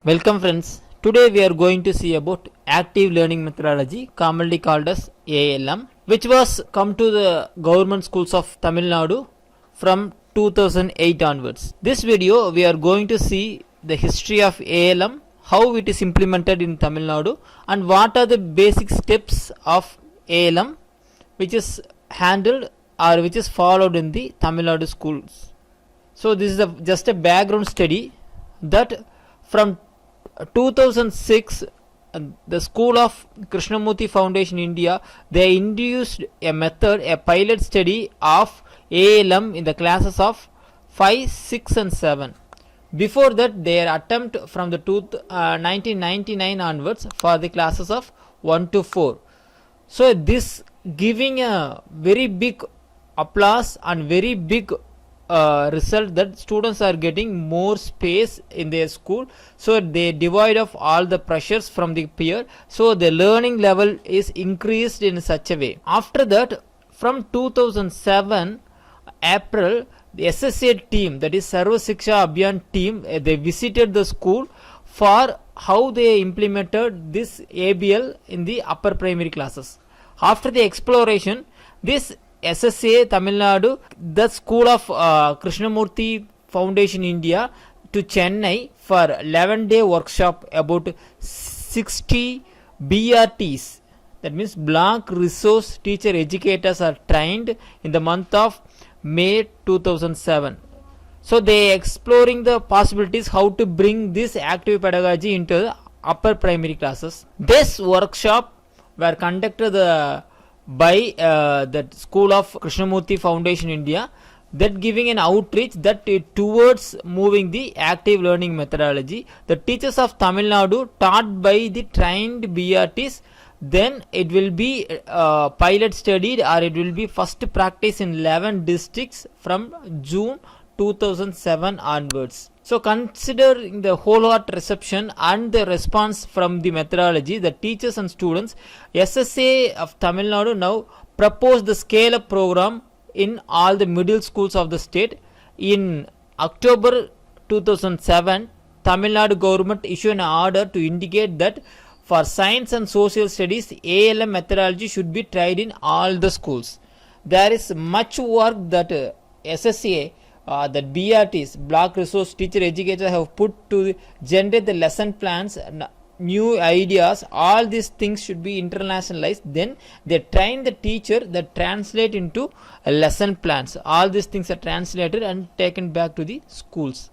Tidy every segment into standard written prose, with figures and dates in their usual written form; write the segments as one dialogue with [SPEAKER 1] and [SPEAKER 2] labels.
[SPEAKER 1] Welcome friends. Today we are going to see about active learning methodology, commonly called as ALM, which was come to the government schools of Tamil Nadu from 2008 onwards. This video we are going to see the history of ALM, how it is implemented in Tamil Nadu, and what are the basic steps of ALM which is handled or which is followed in the Tamil Nadu schools. So this is just a background study that from 2006 the school of Krishnamurti Foundation India, they introduced a method, a pilot study of ALM in the classes of 5, 6 and 7. Before that their attempt from the 1999 onwards for the classes of 1 to 4. So this giving a very big applause and very big result that students are getting more space in their school, so they divide off all the pressures from the peer, so the learning level is increased in such a way. After that, from 2007 April, the SSA team, that is Sarva Shiksha Abhiyan team, they visited the school for how they implemented this ABL in the upper primary classes. After the exploration, this SSA Tamil Nadu, the school of Krishnamurti Foundation India, to Chennai for 11-day workshop about 60 BRTs, that means block resource teacher educators are trained in the month of May 2007. So they exploring the possibilities how to bring this active pedagogy into the upper primary classes. This workshop were conducted by the school of Krishnamurti Foundation India, that giving an outreach that towards moving the active learning methodology. The teachers of Tamil Nadu taught by the trained BRTs, then it will be pilot studied or it will be first practice in 11 districts from June 2007 onwards. So considering the wholehearted reception and the response from the methodology, the teachers and students, SSA of Tamil Nadu now proposed the scale-up program in all the middle schools of the state. In October 2007, Tamil Nadu government issued an order to indicate that for science and social studies, ALM methodology should be tried in all the schools. There is much work that SSA, that BRTs, block resource teacher educators, have put to generate the lesson plans, new ideas. All these things should be internationalized. Then they train the teacher that translate into lesson plans. All these things are translated and taken back to the schools.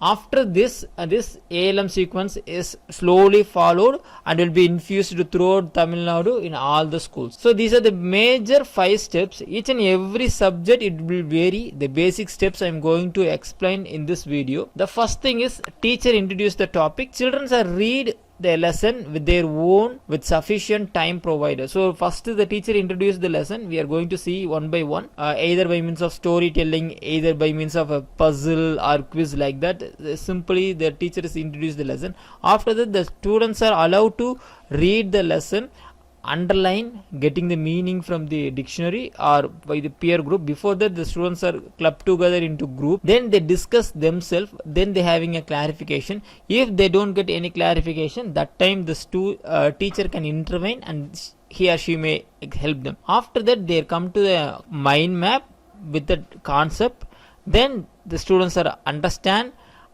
[SPEAKER 1] After this, this ALM sequence is slowly followed and will be infused throughout Tamil Nadu in all the schools. So these are the major 5 steps. Each and every subject it will vary. The basic steps I am going to explain in this video. The first thing is teacher introduce the topic. Children are read the lesson with their own, with sufficient time provided. So first the teacher introduced the lesson. We are going to see one by one, either by means of storytelling, either by means of a puzzle or quiz, like that. Simply the teacher is introduced the lesson. After that the students are allowed to read the lesson, underline, getting the meaning from the dictionary or by the peer group. Before that the students are clubbed together into group, then they discuss themselves, then they having a clarification. If they don't get any clarification, that time the teacher can intervene and he or she may help them. After that they come to the mind map with the concept, then the students are understand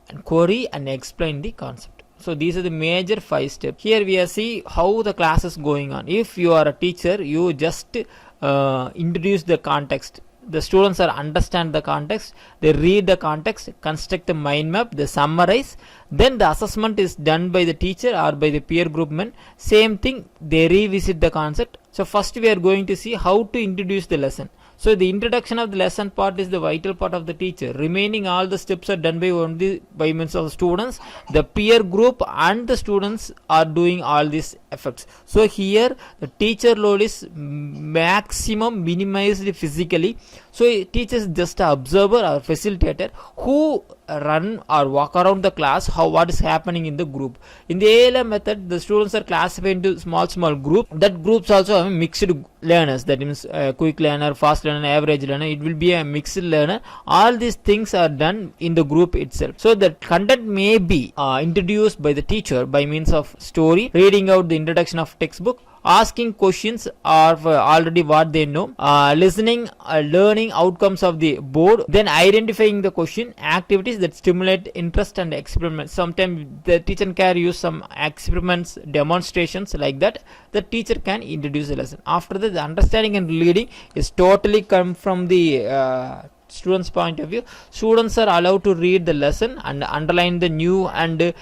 [SPEAKER 1] and query and explain the concept. So these are the major 5 steps. Here we are see how the class is going on. If you are a teacher, you just introduce the context. The students are understand the context, they read the context, construct the mind map, they summarize, then the assessment is done by the teacher or by the peer group men. Same thing, they revisit the concept. So first we are going to see how to introduce the lesson. So the introduction of the lesson part is the vital part of the teacher. Remaining all the steps are done by only by means of students. The peer group and the students are doing all this effects. So here the teacher load is maximum minimized physically. So teacher is just an observer or facilitator who run or walk around the class, how what is happening in the group. In the ALM method, the students are classified into small group. That groups also have mixed learners, that means quick learner, fast learner, average learner. It will be a mixed learner. All these things are done in the group itself. So the content may be introduced by the teacher by means of story, reading out the introduction of textbook, asking questions of already what they know, listening, learning outcomes of the board, then identifying the question, activities that stimulate interest and experiments. Sometimes the teacher can use some experiments, demonstrations, like that the teacher can introduce a lesson. After that, the understanding and reading is totally come from the students point of view. Students are allowed to read the lesson and underline the new and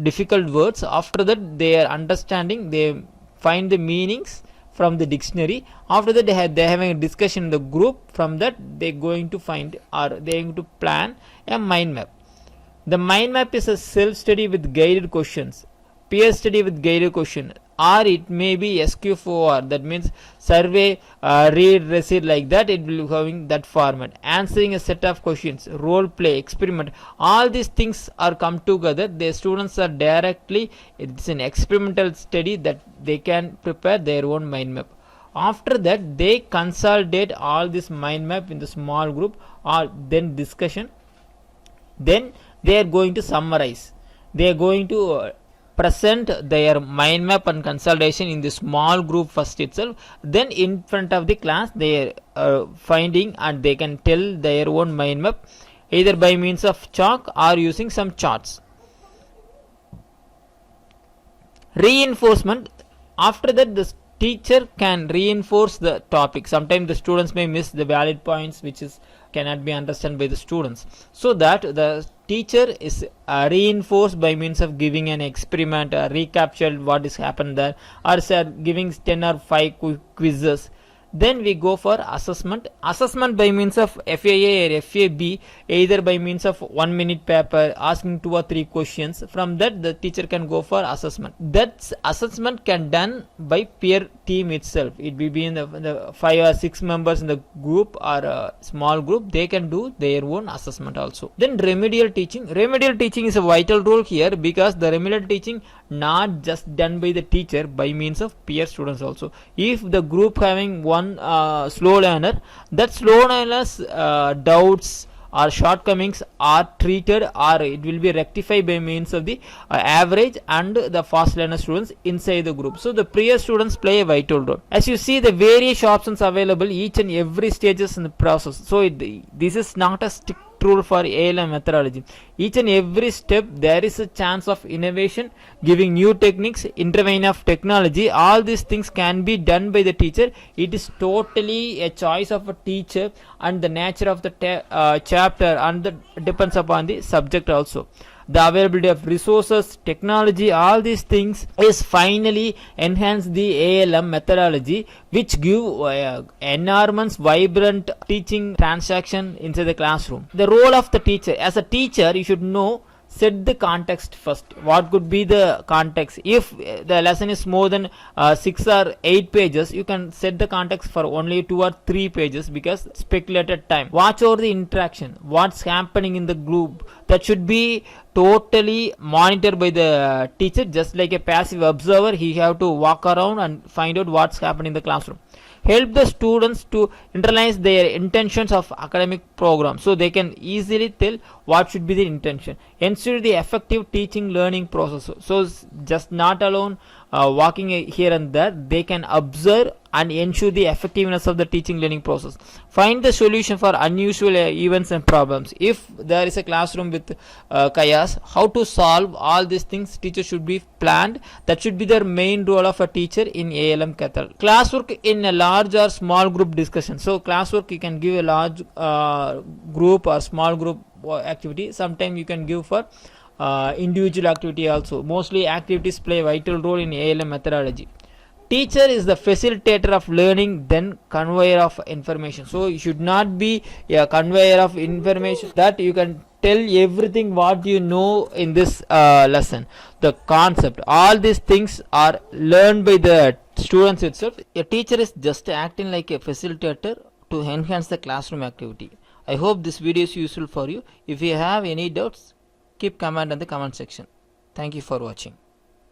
[SPEAKER 1] difficult words. After that, they are understanding, they find the meanings from the dictionary. After that, they having a discussion in the group. From that, they going to find or they going to plan a mind map. The mind map is a self study with guided questions, peer study with guided question, or it may be SQ4, that means survey, read, receipt, like that. It will be having that format, answering a set of questions, role play, experiment. All these things are come together. The students are directly, it's an experimental study that they can prepare their own mind map. After that, they consolidate all this mind map in the small group or then discussion. Then they are going to summarize, they are going to present their mind map and consultation in the small group first itself. Then in front of the class, they are finding and they can tell their own mind map either by means of chalk or using some charts. Reinforcement. After that, the teacher can reinforce the topic. Sometimes the students may miss the valid points which is cannot be understood by the students, so that the teacher is reinforced by means of giving an experiment, recapture what is happened there, or giving 10 or 5 quizzes. Then we go for assessment. Assessment by means of FAA or FAB, either by means of 1 minute paper asking 2 or 3 questions. From that, the teacher can go for assessment. That assessment can done by peer team itself. It will be in the 5 or 6 members in the group or a small group. They can do their own assessment also. Then remedial teaching. Remedial teaching is a vital role here, because the remedial teaching not just done by the teacher, by means of peer students also. If the group having one slow learner, that slow learner's doubts or shortcomings are treated, or it will be rectified by means of the average and the fast learner students inside the group. So the peer students play a vital role. As you see, the various options available each and every stages in the process. So this is not a strict rule for ALM methodology. Each and every step there is a chance of innovation, giving new techniques, intervene of technology. All these things can be done by the teacher. It is totally a choice of a teacher and the nature of the chapter, and that depends upon the subject also. The availability of resources, technology, all these things is finally enhance the ALM methodology, which give enormous vibrant teaching transaction inside the classroom. The role of the teacher. As a teacher, you should know, set the context first. What could be the context? If the lesson is more than 6 or 8 pages, you can set the context for only 2 or 3 pages, because speculated time. Watch over the interaction, what's happening in the group. That should be totally monitored by the teacher. Just like a passive observer, he have to walk around and find out what's happening in the classroom. Help the students to internalize their intentions of academic program, so they can easily tell what should be the intention. Ensure the effective teaching learning process. So just not alone walking here and there, they can observe and ensure the effectiveness of the teaching learning process. Find the solution for unusual events and problems. If there is a classroom with chaos, how to solve all these things, teacher should be planned. That should be the main role of a teacher in ALM cathedral. Classwork in a large or small group discussion. So classwork, you can give a large group or small group activity. Sometimes you can give for individual activity also. Mostly activities play a vital role in ALM methodology. teacher is the facilitator of learning, then conveyor of information. So you should not be a conveyor of information that you can tell everything what you know in this lesson. The concept, all these things are learned by the students itself. A teacher is just acting like a facilitator to enhance the classroom activity. I hope this video is useful for you. If you have any doubts, keep comment in the comment section. Thank you for watching.